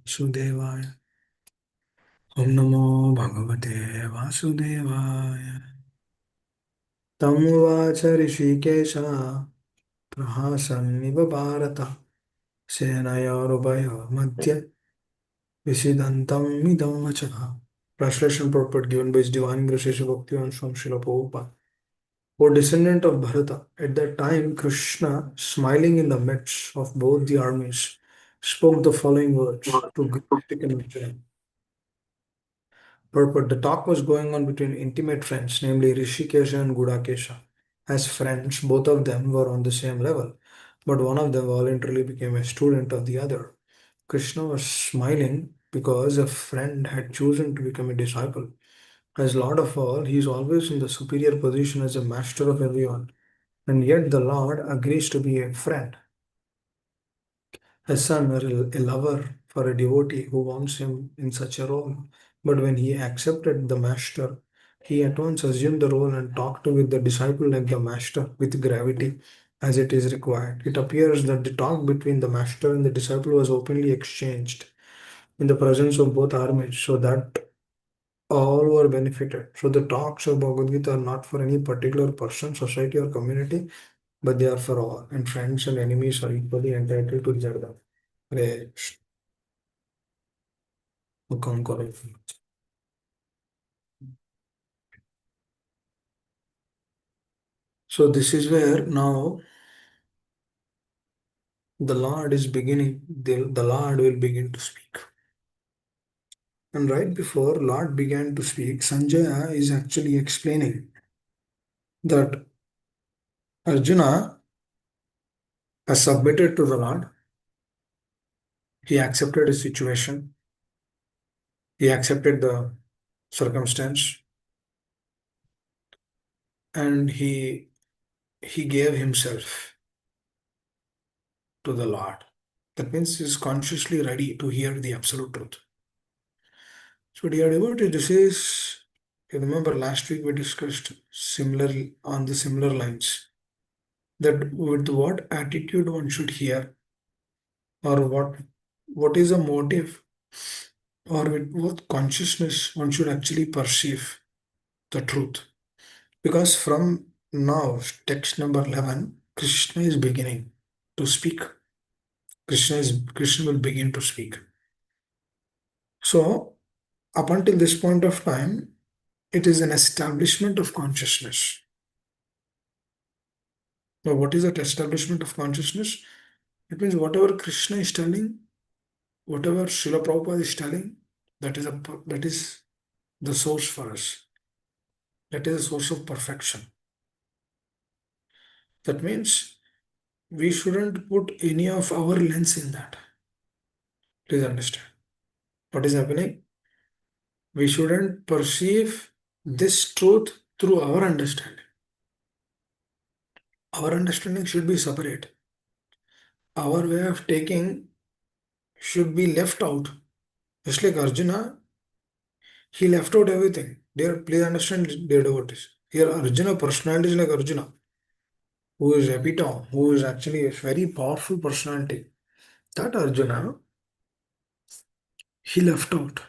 Sudevaya. Om Namo Bhagavate Vasudevaya. Tam vacha Rishikesha Prahasanniva Bharata Senayorubaya Madhya Visidantam Midam Vachaha. Translation purport given by His Divine Grace Srila Bhaktivedanta Swami Srila Prabhupada. O descendant of Bharata, at that time Krishna, smiling in the midst of both the armies, spoke the following words to grief-stricken Arjuna. Purport: the talk was going on between intimate friends, namely Rishikesha and Gudakesha. As friends, both of them were on the same level, but one of them voluntarily became a student of the other. Krishna was smiling because a friend had chosen to become a disciple. As Lord of all, he is always in the superior position as a master of everyone, and yet the Lord agrees to be a friend, a son, or a lover for a devotee who wants him in such a role. But when he accepted the master, he at once assumed the role and talked with the disciple like the master with gravity as it is required. It appears that the talk between the master and the disciple was openly exchanged in the presence of both armies so that all were benefited. So the talks of Bhagavad Gita are not for any particular person, society, or community, but they are for all, and friends and enemies are equally entitled to hear them. Hare Krishna. Welcome, Gaurav. So this is where now the Lord is beginning, the Lord will begin to speak. And right before Lord began to speak, Sanjaya is actually explaining that Arjuna has submitted to the Lord. He accepted his situation. He accepted the circumstance, and he gave himself to the Lord. That means he is consciously ready to hear the absolute truth. So, dear devotee, this is, you remember last week we discussed similarly on the similar lines that with what attitude one should hear, or what is the motive, or with what consciousness one should actually perceive the truth. Because from now, text number 11, Krishna is beginning to speak. Krishna will begin to speak. So, up until this point of time, it is an establishment of consciousness. Now, what is that establishment of consciousness? It means whatever Krishna is telling, whatever Srila Prabhupada is telling, that is the source for us. That is the source of perfection. That means we shouldn't put any of our lens in that. Please understand. What is happening? We shouldn't perceive this truth through our understanding. Our understanding should be separate. Our way of taking should be left out. Just like Arjuna, he left out everything. Dear, please understand, dear devotees. Here, Arjuna personality is like Arjuna, who is epitome, who is actually a very powerful personality. That Arjuna, he left out.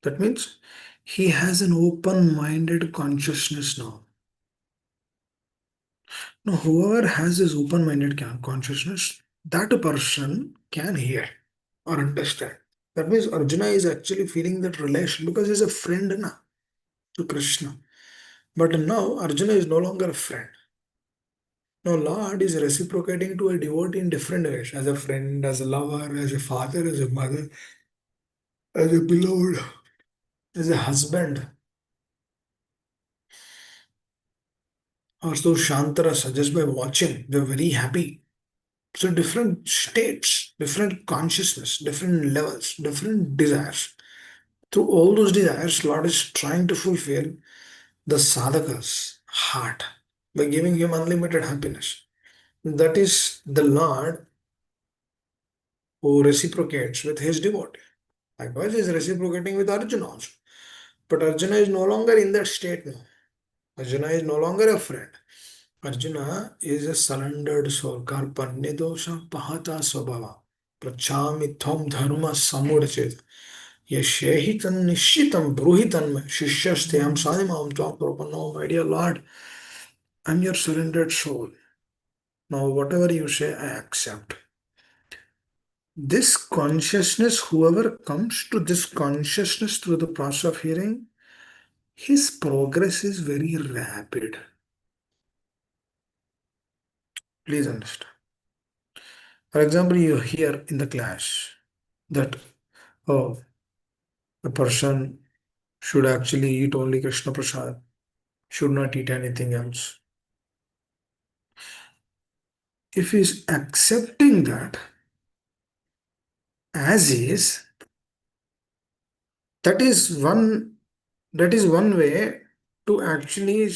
That means he has an open-minded consciousness now. Now, whoever has this open-minded consciousness, that person can hear or understand. That means Arjuna is actually feeling that relation because he's a friend na, to Krishna. But now Arjuna is no longer a friend. Now Lord is reciprocating to a devotee in different ways, as a friend, as a lover, as a father, as a mother, as a beloved, as a husband. Also Shantarasa, just by watching, they're very happy. So different states, different consciousness, different levels, different desires. Through all those desires, Lord is trying to fulfill the sadhaka's heart by giving him unlimited happiness. That is the Lord who reciprocates with his devotee. Likewise, he is reciprocating with Arjuna also. But Arjuna is no longer in that state now. Arjuna is no longer a friend. Arjuna is a surrendered soul. Karpanyadosha pahata swabhava. Prachami tvam dharma samudachet. Yashehi tan nishitam bruhi tanme. Shishyasteyam sadimam tvam prapanno. My dear Lord, I'm your surrendered soul. Now, whatever you say, I accept. This consciousness, whoever comes to this consciousness through the process of hearing, his progress is very rapid. Please understand. For example, you hear in the class that, oh, a person should actually eat only Krishna Prasad, should not eat anything else. If he is accepting that as is, that is one that is one way to actually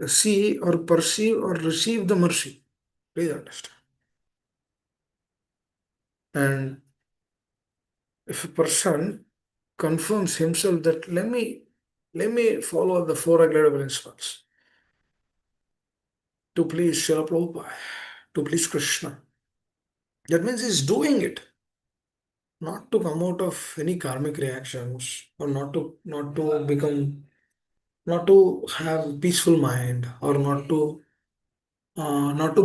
see or perceive or receive the mercy. Please understand. And if a person confirms himself that let me follow the four regular principles to please Srila Prabhupada, to please Krishna. That means he's doing it not to come out of any karmic reactions or not to become not to have peaceful mind or not to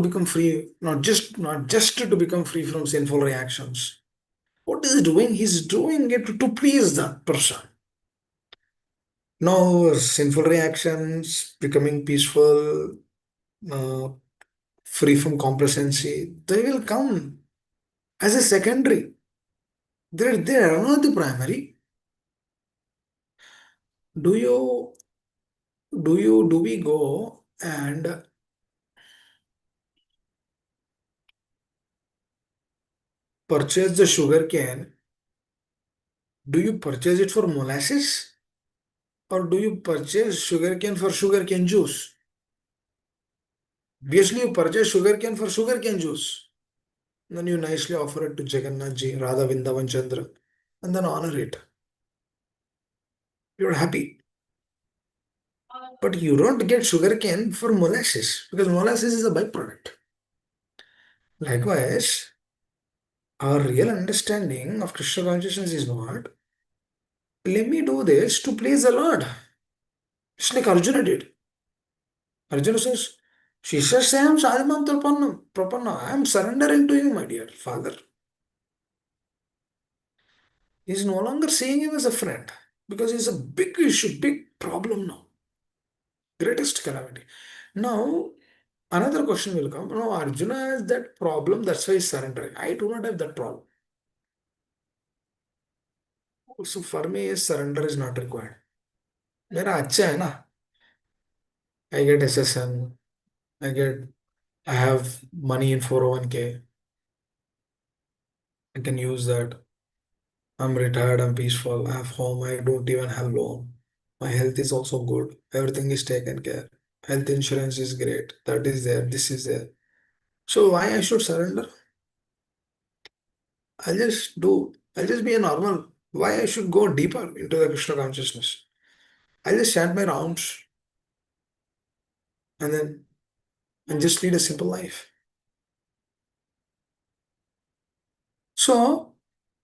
become free, not just to become free from sinful reactions. What is he doing? He's doing it to please that person. Now, sinful reactions, becoming peaceful, uh, free from complacency, they will come as a secondary. They are not the primary. Do you do we go and purchase the sugar cane? Do you purchase it for molasses or do you purchase sugar cane for sugar cane juice? Obviously, you purchase sugar cane for sugar cane juice. Then you nicely offer it to Jagannath Ji, Radha Vindavan Chandra, and then honor it. You're happy. But you don't get sugar cane for molasses because molasses is a byproduct. Likewise, our real understanding of Krishna consciousness is not, let me do this to please the Lord. It's like Arjuna did. Arjuna says, Shishasayam sadhamam prapanna. I am surrendering to you, my dear father. He's no longer seeing him as a friend because he's a big issue, big problem now. Greatest calamity. Now, another question will come. Now, Arjuna has that problem, that's why he's surrendering. I do not have that problem. So, for me, surrender is not required. मेरा अच्छा है ना. I get SSN. I get. I have money in 401k. I can use that. I'm retired. I'm peaceful. I have home. I don't even have loan. My health is also good. Everything is taken care. Health insurance is great. That is there. This is there. So why I should surrender? I'll just do. I'll just be a normal. Why I should go deeper into the Krishna consciousness? I'll just chant my rounds and then and just lead a simple life. So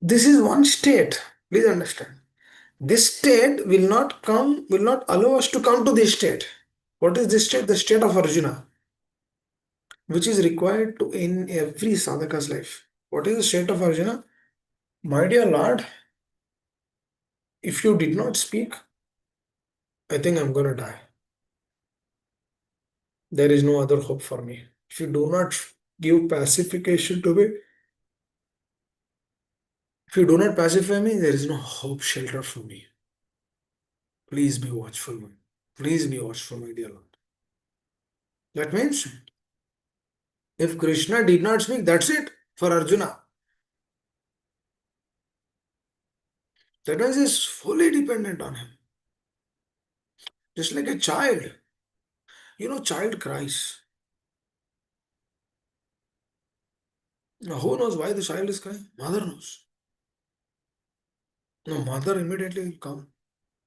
this is one state. Please understand. This state will not allow us to come to this state. What is this state? The state of Arjuna, which is required to in every sadhaka's life. What is the state of Arjuna? My dear Lord, if you did not speak, I think I'm gonna die. There is no other hope for me. If you do not give pacification to me, if you do not pacify me, there is no hope, shelter for me. Please be watchful, man. Please be watchful, my dear Lord. That means if Krishna did not speak, that's it for Arjuna. That means he's fully dependent on him. Just like a child. Child cries. Now, who knows why the child is crying? Mother knows. No, mother immediately will come.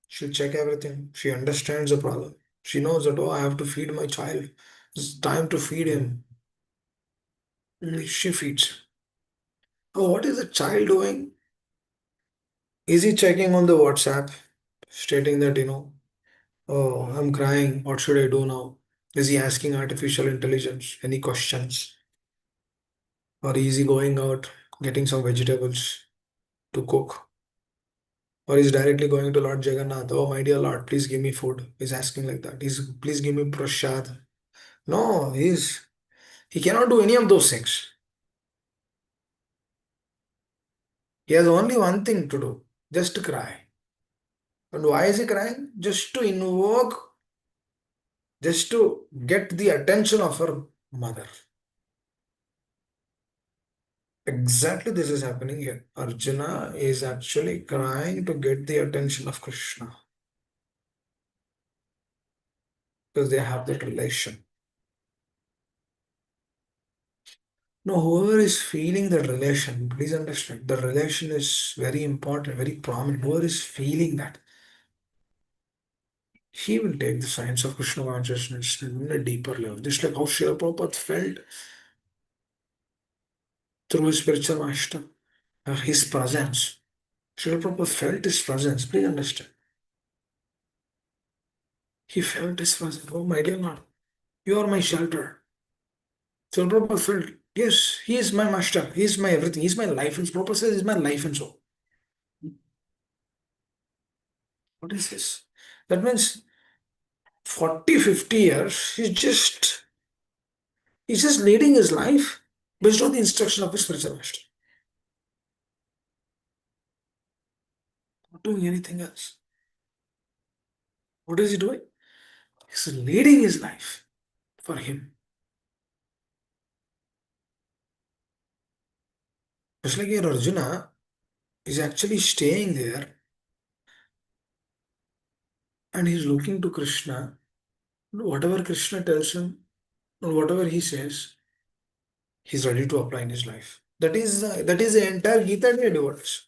She'll check everything. She understands the problem. She knows that, oh, I have to feed my child. It's time to feed him. She feeds. Oh, what is the child doing? Is he checking on the WhatsApp, stating that, oh, I'm crying, what should I do now? Is he asking artificial intelligence any questions? Or is he going out, getting some vegetables to cook? Or he's directly going to Lord Jagannath, oh my dear Lord, please give me food. He's asking like that. He's please give me prasad. No, he cannot do any of those things. He has only one thing to do, just to cry. And why is he crying? Just to invoke, just to get the attention of her mother. Exactly this is happening here. Arjuna is actually crying to get the attention of Krishna because they have that relation. No, whoever is feeling the relation, please understand, the relation is very important, very prominent. Whoever is feeling that, he will take the science of Krishna consciousness in a deeper level. Just like how Srila Prabhupada felt through his spiritual master, his presence. Srila Prabhupada felt his presence, please understand. He felt his presence. Oh, my dear Lord, you are my shelter. So Prabhupada felt, yes, he is my master, he is my everything, he is my life. And Prabhupada says, he is my life and soul. What is this? That means 40, 50 years, he's just leading his life based on the instruction of his spiritual master. Not doing anything else. What is he doing? He's leading his life for him. Just like here, Arjuna is actually staying there and he's looking to Krishna. Whatever Krishna tells him, or whatever he says, he's ready to apply in his life. That is the entire Gita, dear devotees.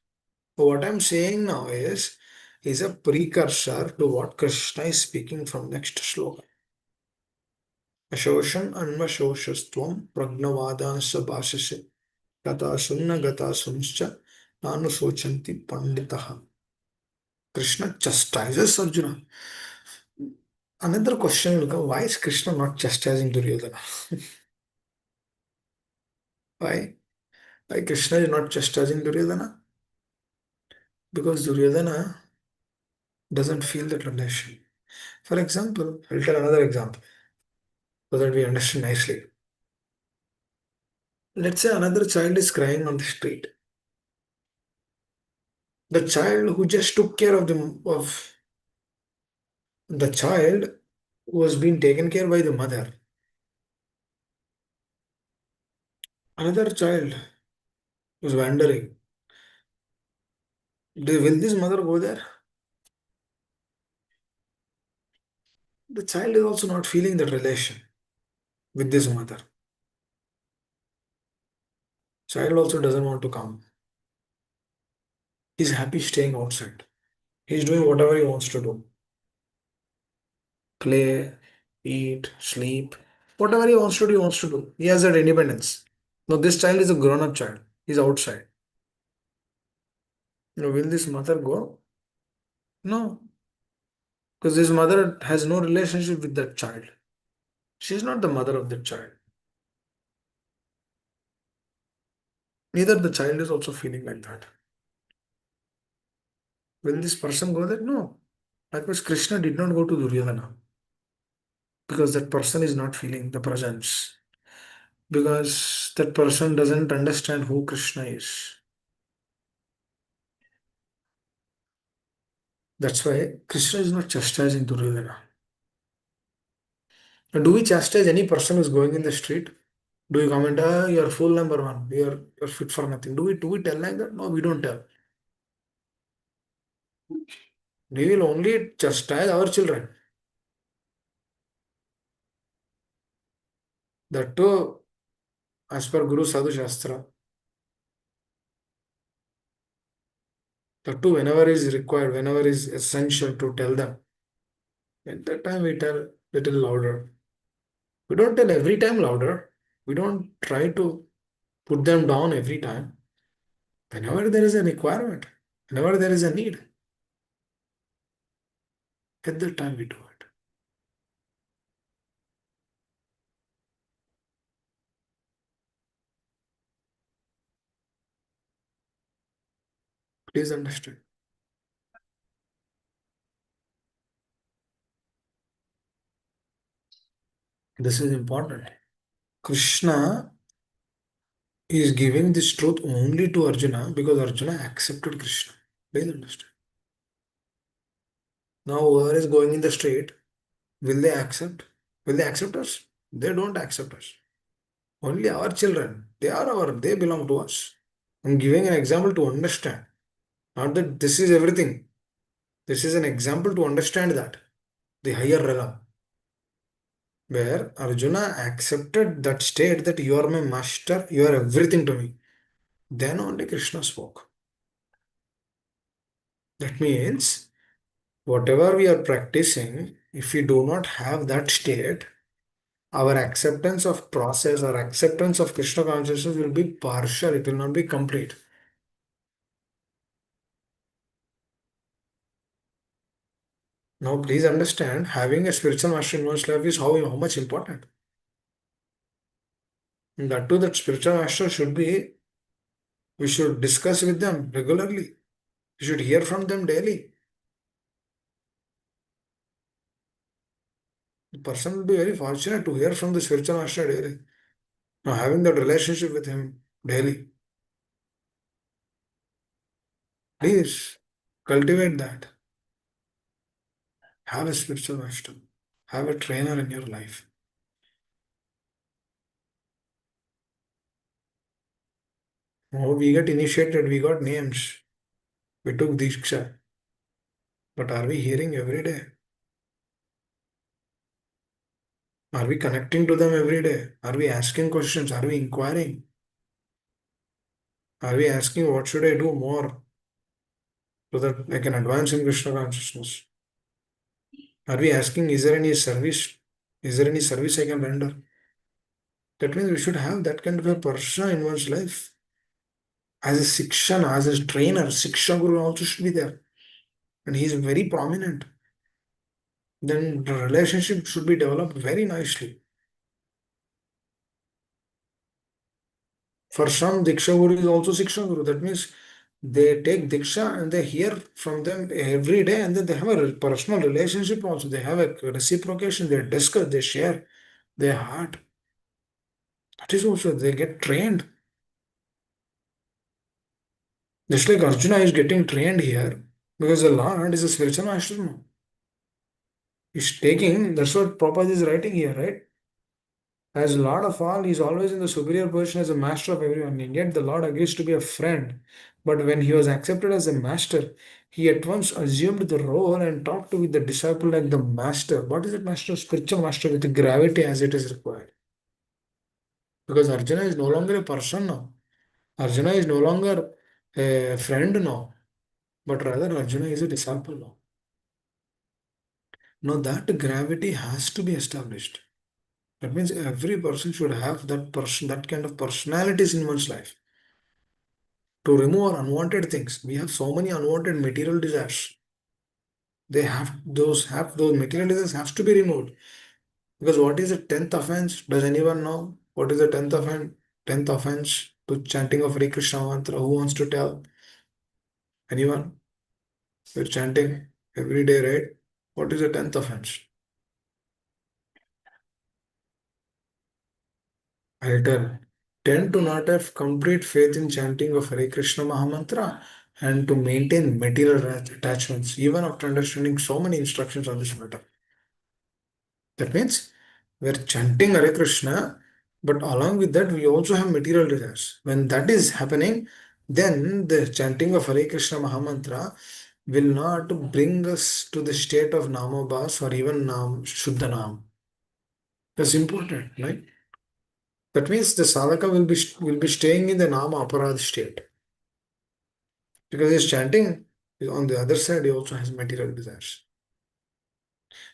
So what I'm saying now is a precursor to what Krishna is speaking from next sloka. Ashoshan anvashoshastvam pragnavadansa bhashase gata sunna gata sunscha nanu sochanti panditaha. Krishna chastises Arjuna. Another question will come, why is Krishna not chastising Duryodhana? Why? Why Krishna is not chastising Duryodhana? Because Duryodhana doesn't feel that relation. For example, I'll tell another example so that we understand nicely. Let's say another child is crying on the street. The child who just took care of the child who was being taken care by the mother. Another child who's wandering. Will this mother go there? The child is also not feeling that relation with this mother. Child also doesn't want to come. He's happy staying outside. He's doing whatever he wants to do. Play, eat, sleep. Whatever he wants to do. He has that independence. Now this child is a grown-up child. He's outside. Will this mother go? No, because this mother has no relationship with that child. She's not the mother of that child. Neither the child is also feeling like that. Will this person go there? No. Likewise, Krishna did not go to Duryodhana because that person is not feeling the presence. Because that person doesn't understand who Krishna is. That's why Krishna is not chastising Duryodhana. Now, do we chastise any person who's going in the street? Do we comment, you're fool number one, you're fit for nothing? Do we tell like that? No, we don't tell. We will only chastise our children. That too, as per Guru Sadhu Shastra, that too, whenever is required, whenever is essential to tell them, at that time we tell little louder. We don't tell every time louder. We don't try to put them down every time. Whenever there is a requirement, whenever there is a need, at that time we do it. Please understand. This is important. Krishna is giving this truth only to Arjuna because Arjuna accepted Krishna. Please understand. Now, whoever is going in the street, will they accept? Will they accept us? They don't accept us. Only our children. They belong to us. I'm giving an example to understand. Not that this is everything. This is an example to understand that. The higher realm. Where Arjuna accepted that state that you are my master, you are everything to me. Then only Krishna spoke. That means whatever we are practicing, if we do not have that state, our acceptance of process or acceptance of Krishna consciousness will be partial, it will not be complete. Now, please understand, having a spiritual master in one's life is how much important. And that too, that spiritual master should be, we should discuss with them regularly. We should hear from them daily. The person will be very fortunate to hear from the spiritual master daily. Now, having that relationship with him daily, please cultivate that. Have a spiritual master. Have a trainer in your life. Oh, we get initiated, we got names, we took Diksha. But are we hearing every day? Are we connecting to them every day? Are we asking questions? Are we inquiring? Are we asking what should I do more so that I can advance in Krishna consciousness? Are we asking, is there any service? Is there any service I can render? That means we should have that kind of a person in one's life. As a Sikshana, as a trainer, Siksha Guru also should be there. And he is very prominent. Then the relationship should be developed very nicely. For some, Diksha Guru is also Siksha Guru. That means they take Diksha and they hear from them every day, and then they have a personal relationship also. They have a reciprocation, they discuss, they share their heart. That is also, they get trained. Just like Arjuna is getting trained here, because the Lord is a spiritual master now. He's taking, that's what Prabhupada is writing here, right? As Lord of all, he is always in the superior position as a master of everyone, and yet the Lord agrees to be a friend. But when he was accepted as a master, he at once assumed the role and talked with the disciple like the master. What is it, master? Spiritual master with the gravity as it is required. Because Arjuna is no longer a person now. Arjuna is no longer a friend now, but rather Arjuna is a disciple now. Now that gravity has to be established. That means every person should have that person, that kind of personalities in one's life to remove our unwanted things. We have so many unwanted material desires. They have those material desires has to be removed. Because what is the tenth offense? Does anyone know? What is the tenth offense? Tenth offense to chanting of Hare Krishna mantra. Who wants to tell? Anyone? We're chanting every day, right? What is the tenth offense? I'll tell. Tend to not have complete faith in chanting of Hare Krishna Mahamantra and to maintain material attachments, even after understanding so many instructions on this matter. That means we're chanting Hare Krishna, but along with that, we also have material desires. When that is happening, then the chanting of Hare Krishna Mahamantra will not bring us to the state of Namabhas or even Shuddha Nam. That's important, right? That means the sadhaka will be staying in the Nama Aparadh state. Because he's chanting, on the other side, he also has material desires.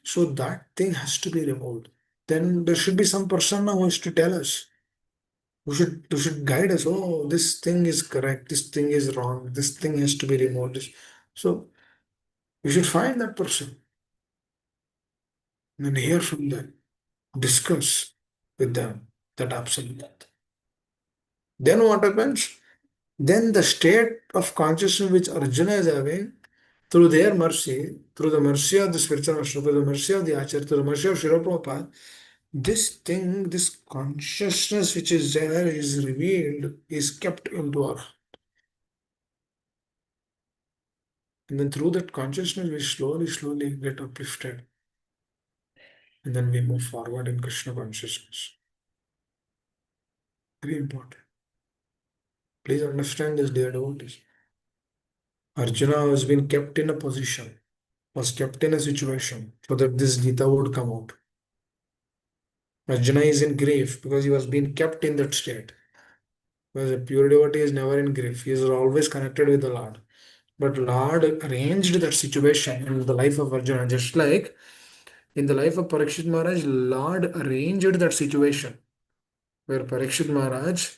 So that thing has to be removed. Then there should be some person now who has to tell us. who should guide us. Oh, this thing is correct. This thing is wrong. This thing has to be removed. So we should find that person and then hear from them, discuss with them that absolute. Then what happens? Then the state of consciousness which Arjuna is having, through their mercy, through the mercy of the spiritual master, through the mercy of the Acharya, through the mercy of Srila Prabhupada, this thing, this consciousness which is there is revealed, is kept into our. And then through that consciousness, we slowly, slowly get uplifted. And then we move forward in Krishna consciousness. Very important. Please understand this, dear devotees. Arjuna has been kept in a position, was kept in a situation so that this Gita would come out. Arjuna is in grief because he was being kept in that state. Because a pure devotee is never in grief, he is always connected with the Lord. But Lord arranged that situation in the life of Arjuna, just like in the life of Parikshit Maharaj, Lord arranged that situation where Parikshit Maharaj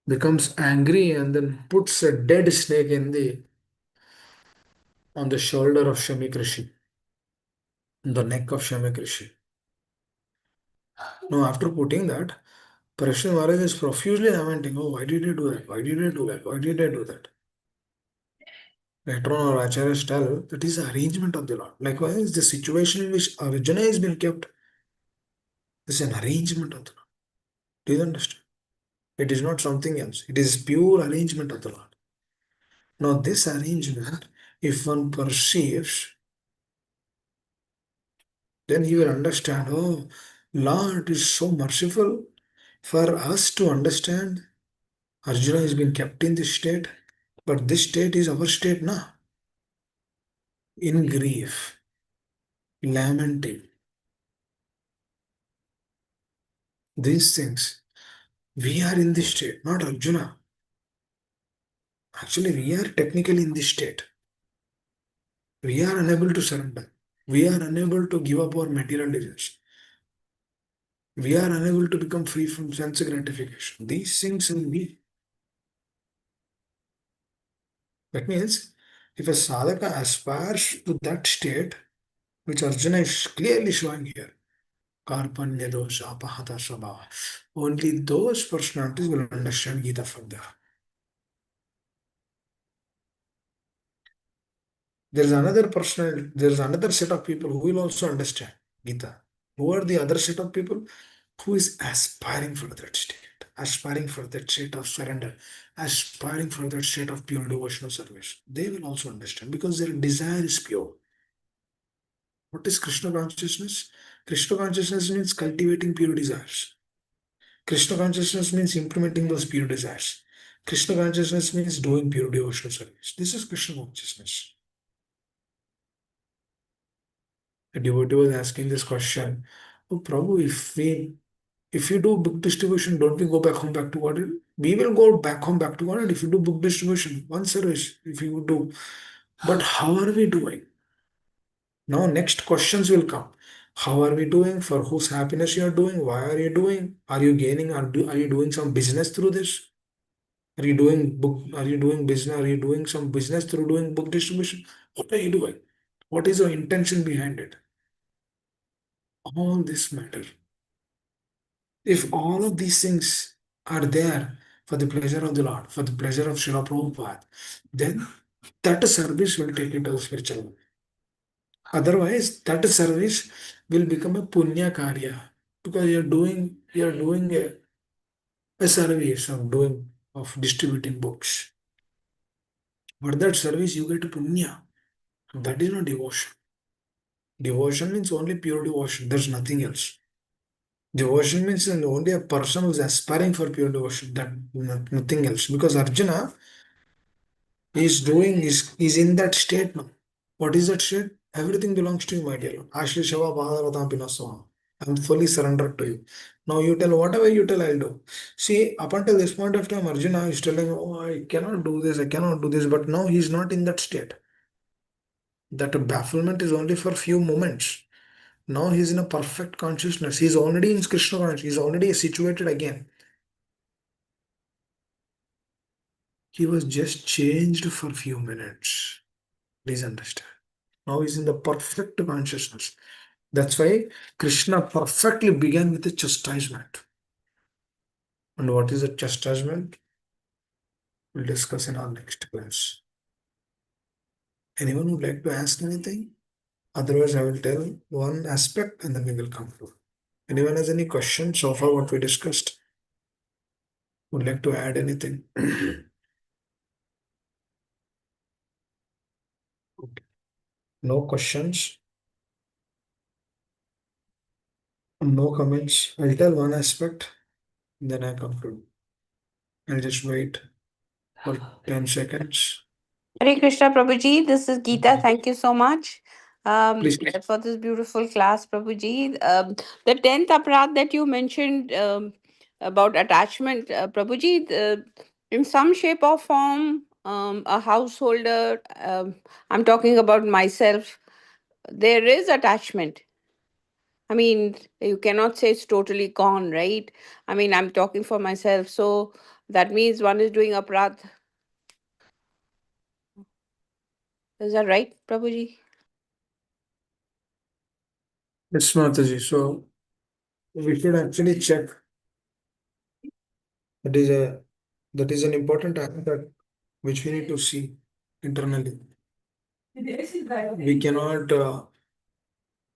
becomes angry and then puts a dead snake in the on the shoulder of Shamik Rishi, the neck of Shamik Rishi. Now, after putting that, Parikshit Maharaj is profusely lamenting, oh, why did you do that? Why did you do that? Why did I do that? Later on, our acharyas tell that is the arrangement of the Lord. Likewise, the situation in which Arjuna has been kept is an arrangement of the Lord. Do you understand? It is not something else. It is pure arrangement of the Lord. Now, this arrangement, if one perceives, then he will understand, oh, Lord is so merciful for us to understand. Arjuna has been kept in this state, but this state is our state now. In grief, lamenting. These things, we are in this state, not Arjuna. Actually, we are technically in this state. We are unable to surrender. We are unable to give up our material desires. We are unable to become free from sense gratification. These things in me. That means if a sadhaka aspires to that state, which Arjuna is clearly showing here, Karpanya dosha apahata sabhava, only those personalities will understand Gita further. There is another set of people who will also understand Gita. Who are the other set of people? Who is aspiring for that state, aspiring for that state of surrender, aspiring for that state of pure devotional service. They will also understand because their desire is pure. What is Krishna consciousness? Krishna consciousness means cultivating pure desires. Krishna consciousness means implementing those pure desires. Krishna consciousness means doing pure devotional service. This is Krishna consciousness. A devotee was asking this question, oh Prabhu, if you do book distribution, don't we go back home back to Godhead? We will go back home back to Godhead if you do book distribution, one service, if you do. But how are we doing? Now next questions will come. How are we doing? For whose happiness you are doing? Why are you doing? Are you gaining? Are you doing some business through this? Are you doing book? Are you doing business? Are you doing some business through doing book distribution? What are you doing? What is your intention behind it? All this matter. If all of these things are there for the pleasure of the Lord, for the pleasure of Srila Prabhupada, then that service will take it to the spiritual world. Otherwise, that service will become a punya karya because you're doing a service of distributing books. For that service, you get punya. That is not devotion. Devotion means only pure devotion. There's nothing else. Devotion means only a person who's aspiring for pure devotion. That nothing else. Because Arjuna is in that state now. What is that state? Everything belongs to you, my dear Lord. Ashri Shava Bhagavatam Pinaswam. I'm fully surrendered to you. Now you tell whatever you tell, I'll do. See, up until this point of time, Arjuna is telling, oh, I cannot do this, I cannot do this. But now he's not in that state. That bafflement is only for few moments. Now he's in a perfect consciousness. He's already in Krishna consciousness. He's already situated again. He was just changed for a few minutes. Please understand. Now he's in the perfect consciousness. That's why Krishna perfectly began with the chastisement. And what is the chastisement? We'll discuss in our next class. Anyone would like to ask anything? Otherwise, I will tell one aspect and then we will conclude. Anyone has any questions so far what we discussed? Would like to add anything? No questions, no comments. I'll tell one aspect, then I conclude. I'll just wait for 10 seconds. Hare Krishna, Prabhuji. This is Geeta. Thank you so much Please. for this beautiful class, Prabhuji. The 10th aparad that you mentioned about attachment, Prabhuji, in some shape or form, a householder, I'm talking about myself, there is attachment. I mean, you cannot say it's totally gone, right? I mean, I'm talking for myself. So that means one is doing aparad. Is that right, Prabhuji? Yes, Mataji. So we should actually check. That is a that is an important aspect which we need to see internally. We cannot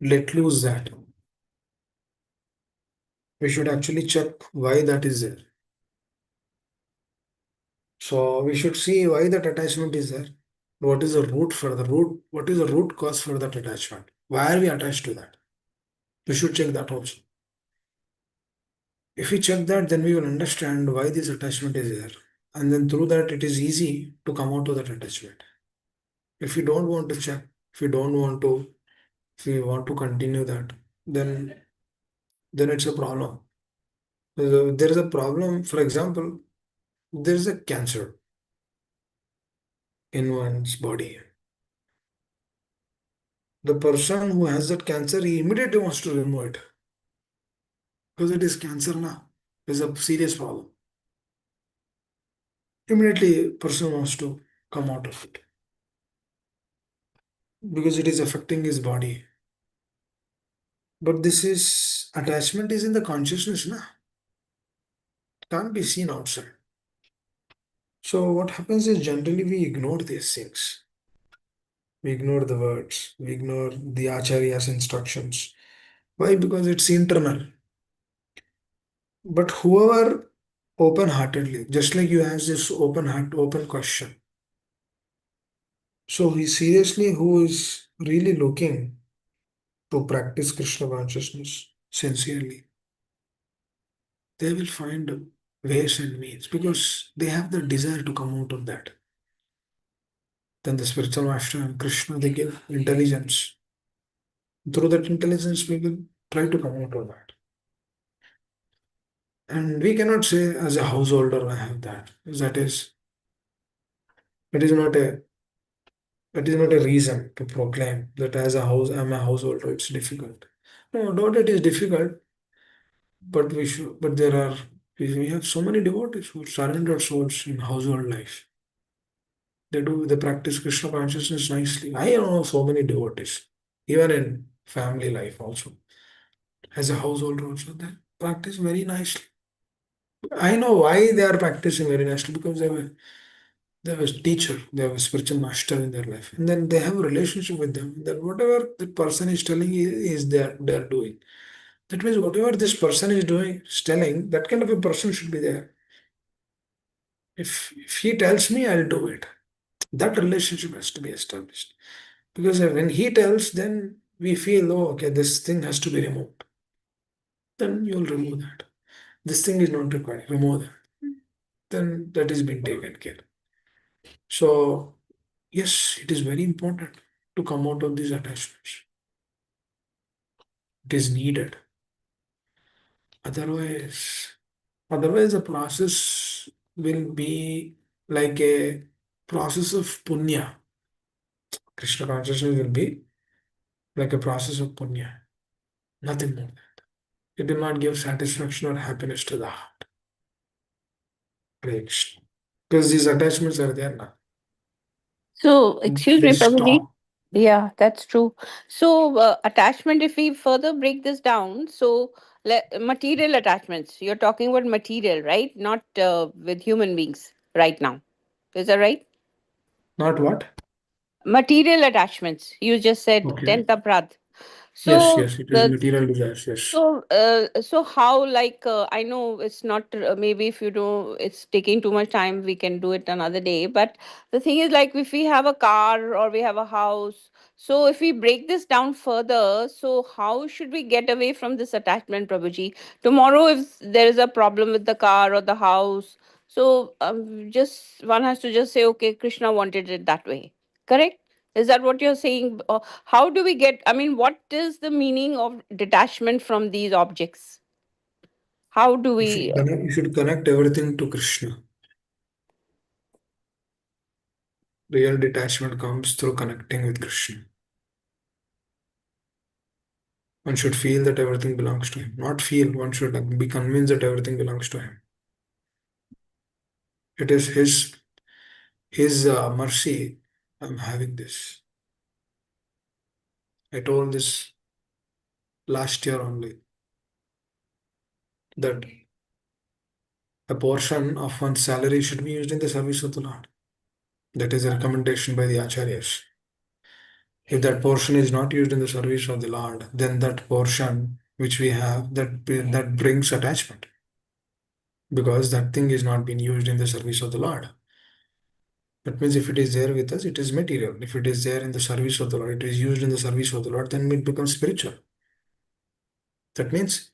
let loose that. We should actually check why that is there. So we should see why that attachment is there. What is the root for the root? What is the root cause for that attachment? Why are we attached to that? We should check that also. If we check that, then we will understand why this attachment is there. And then through that, it is easy to come out of that attachment. If we don't want to check, if we don't want to, if we want to continue that, then it's a problem. There is a problem. For example, there is a cancer in one's body. The person who has that cancer, he immediately wants to remove it because it is cancer now. It's a serious problem. Immediately, person wants to come out of it because it is affecting his body. But this is attachment is in the consciousness, na? Can't be seen outside. So what happens is generally we ignore these things. We ignore the words. We ignore the acharya's instructions. Why? Because it's internal. But whoever open-heartedly, just like you ask this open heart, open question. So he seriously who is really looking to practice Krishna consciousness sincerely, they will find ways and means because they have the desire to come out of that. Then the spiritual master and Krishna, they give intelligence. Through that intelligence, we will try to come out of that. And we cannot say as a householder, I have that. Because it is not a that is not a reason to proclaim that as a house, I'm a householder, it's difficult. No, not it is difficult, but we should but there are we have so many devotees who surrender souls in household life. They practice Krishna consciousness nicely. I know so many devotees, even in family life also. As a householder also, they practice very nicely. I know why they are practicing very nicely because they have a teacher, they have a spiritual master in their life, and then they have a relationship with them. That whatever the person is telling is they're doing. That means whatever this person is doing, is telling, that kind of a person should be there. If he tells me, I'll do it. That relationship has to be established. Because when he tells, then we feel, oh, okay, this thing has to be removed. Then you'll remove that. This thing is not required, remove that. Then that is being taken care. So, yes, it is very important to come out of these attachments. It is needed. Otherwise, otherwise the process will be like a process of punya. Krishna consciousness will be like a process of punya. Nothing more. It will not give satisfaction or happiness to the heart. Because these attachments are there now. So, excuse They me, Prabhuji. stop. Yeah, that's true. So, attachment, if we further break this down, so material attachments, you're talking about material, right? Not with human beings right now. Is that right? Not what? Material attachments. You just said Okay. 10th aparadh. Yes, So, yes, it is the material desires. Yes. so how, like, I know it's not, maybe if you do, it's taking too much time, we can do it another day. But the thing is, like, if we have a car or we have a house, so if we break this down further, so how should we get away from this attachment, Prabhuji? Tomorrow, if there is a problem with the car or the house, so just one has to just say, okay, Krishna wanted it that way. Correct? Is that what you're saying? How do we get, I mean, what is the meaning of detachment from these objects? How do we You should connect everything to Krishna. Real detachment comes through connecting with Krishna. One should feel that everything belongs to him. Not feel, one should like, be convinced that everything belongs to him. It is his mercy. I'm having this. I told this last year only that a portion of one's salary should be used in the service of the Lord. That is a recommendation by the acharyas. If that portion is not used in the service of the Lord, then that portion which we have that brings attachment because that thing is not being used in the service of the Lord. That means if it is there with us, it is material. If it is there in the service of the Lord, it is used in the service of the Lord, then it becomes spiritual. That means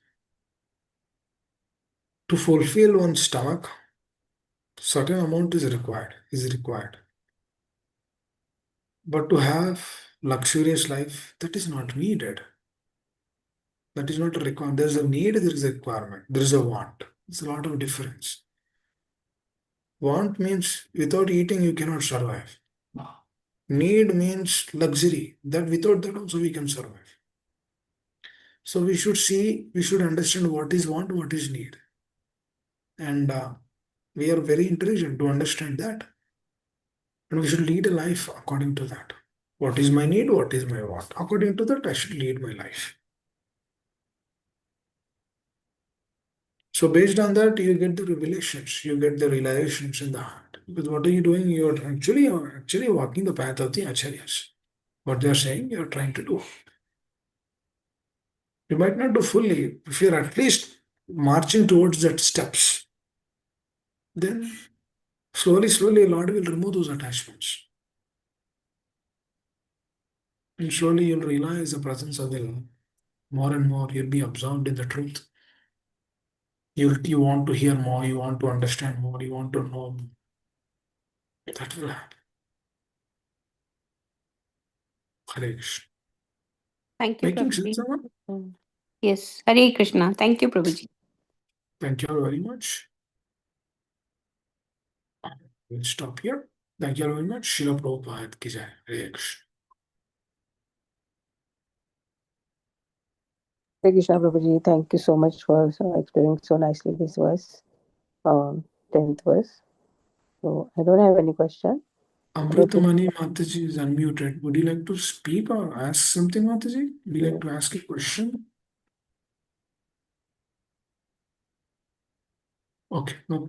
to fulfill one's stomach, certain amount is required. But to have luxurious life, that is not needed. That is not a requirement. There is a need, there is a requirement, there is a want. It's a lot of difference. Want means without eating you cannot survive. Need means luxury. That without that also we can survive. So we should understand what is want, what is need. And we are very intelligent to understand that. And we should lead a life according to that. What is my need? What is my want? According to that, I should lead my life. So based on that, you get the revelations, you get the realizations in the heart. Because what are you doing? You're actually walking the path of the acharyas. What they are saying, you're trying to do. You might not do fully. If you're at least marching towards that steps, then slowly, slowly, Lord will remove those attachments. And slowly you'll realize the presence of the Lord. More and more, you'll be absorbed in the truth. You want to hear more, you want to understand more, you want to know more. That will happen. Hare Krishna. thank you, Making sense, Prabhuji? someone? Mm. Yes, Hare Krishna. Thank you, Prabhuji. Thank you all very much. We'll stop here. Thank you all very much. Srila Prabhupada ki jai. Hare Krishna. Hare Krishna Prabhuji, thank you so much for explaining so nicely this verse, 10th verse. So I don't have any question. Amrutamani Mataji is unmuted. Would you like to speak or ask something, Mataji? Would you like to ask a question? Okay, no.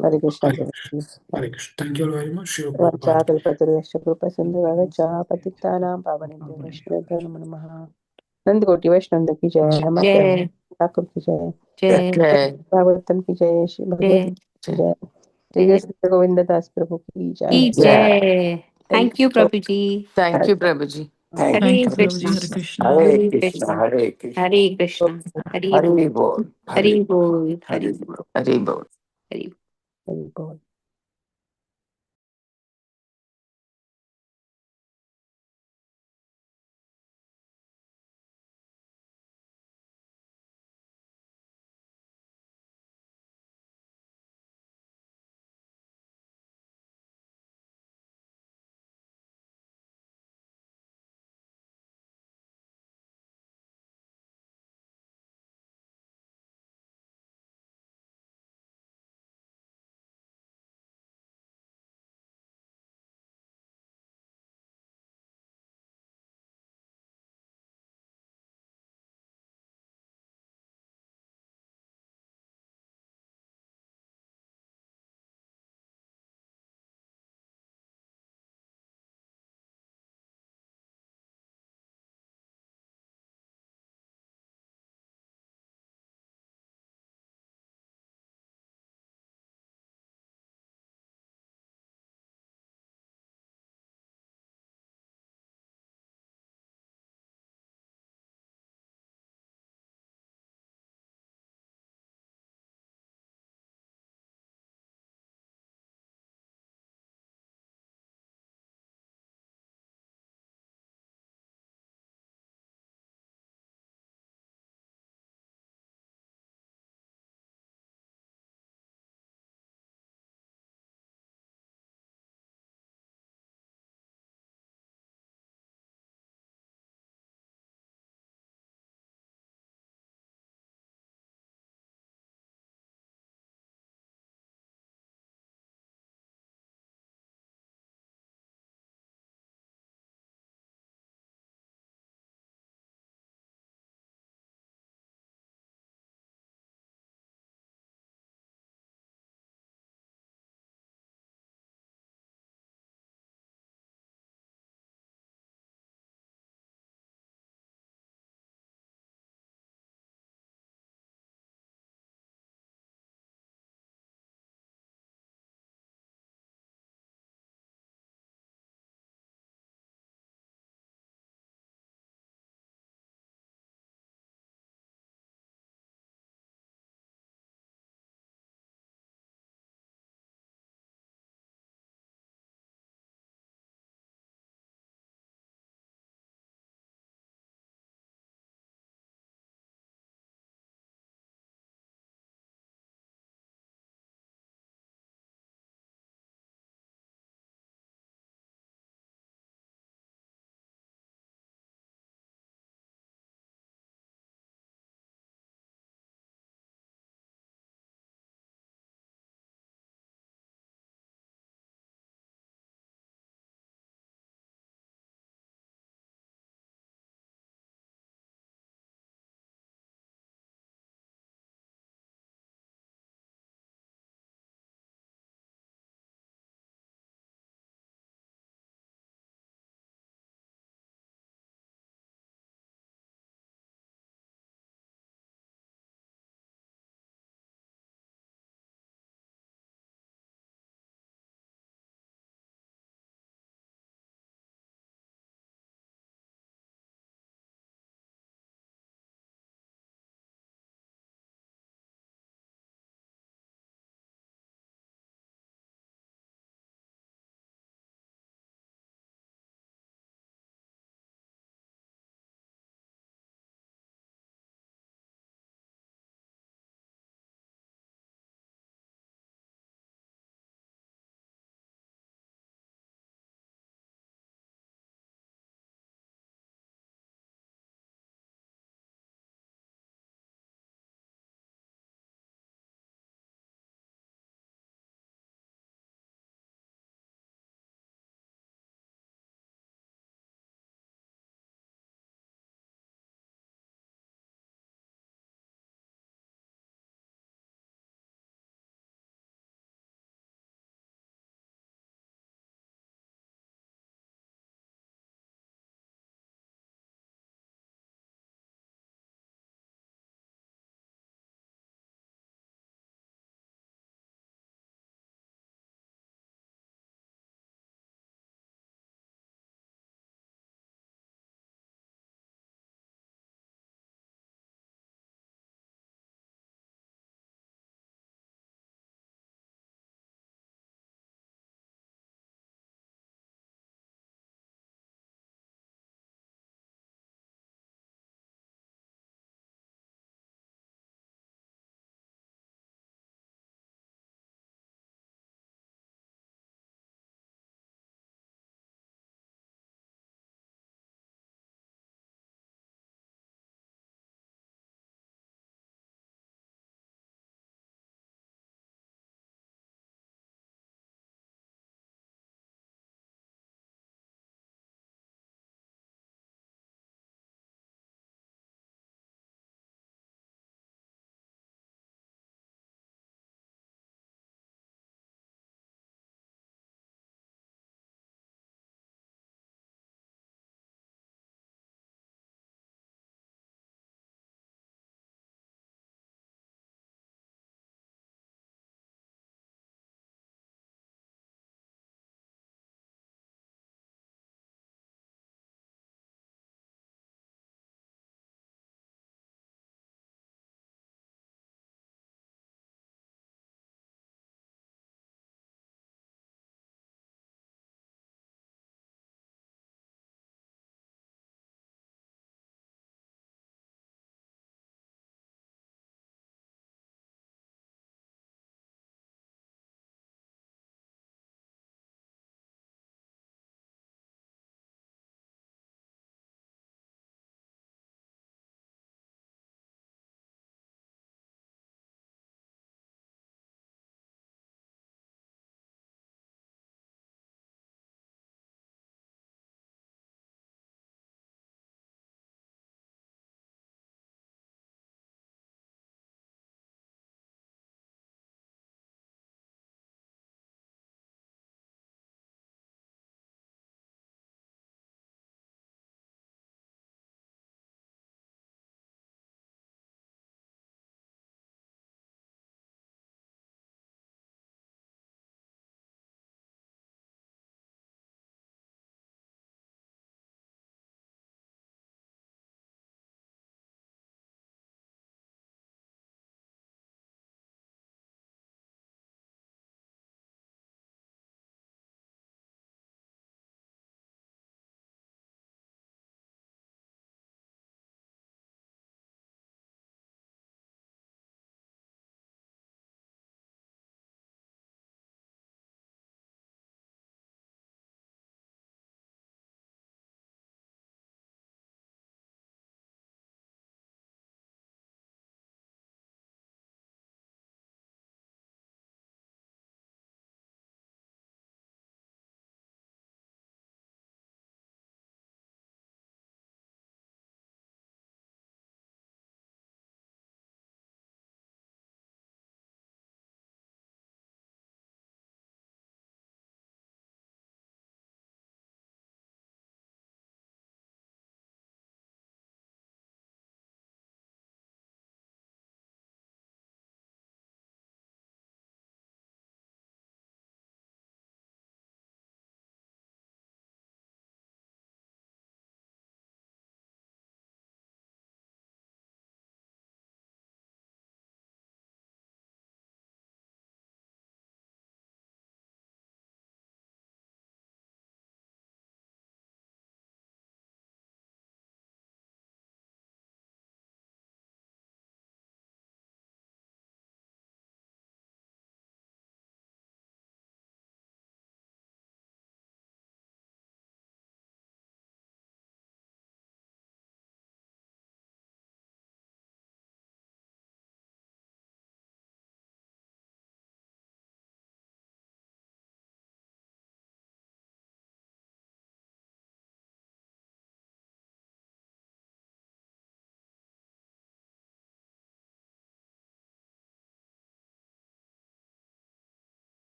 Hare Krishna Hare Krishna. Prabhuji. Hare Krishna. Thank you all very much. Srila Vancha Prabhupada. kalpatarusha krupa sindhuvagacha patitanam pavanebhyo vaishnavabhyo namo namaha. नंद कोटि वैष्णव की जय, नमस्ते Jai, Thakur की जय, Jai, Bhagavatam की जय, श्री भगवत Jai, की जय, श्री कृष्ण गोविंद दास प्रभु की जय। Ki Jai. Thank you, Prabhuji. Thank you, Prabhuji. Hare Thank you, Prabhuji. Krishna. Hare Krishna. Hare Hare Krishna, Krishna. Hare Krishna. Hare Krishna. Hare Hare Bol. Bol, Hare Hare Bol. Hare Hare Bol. Hare Bol. Hare Hari बोल।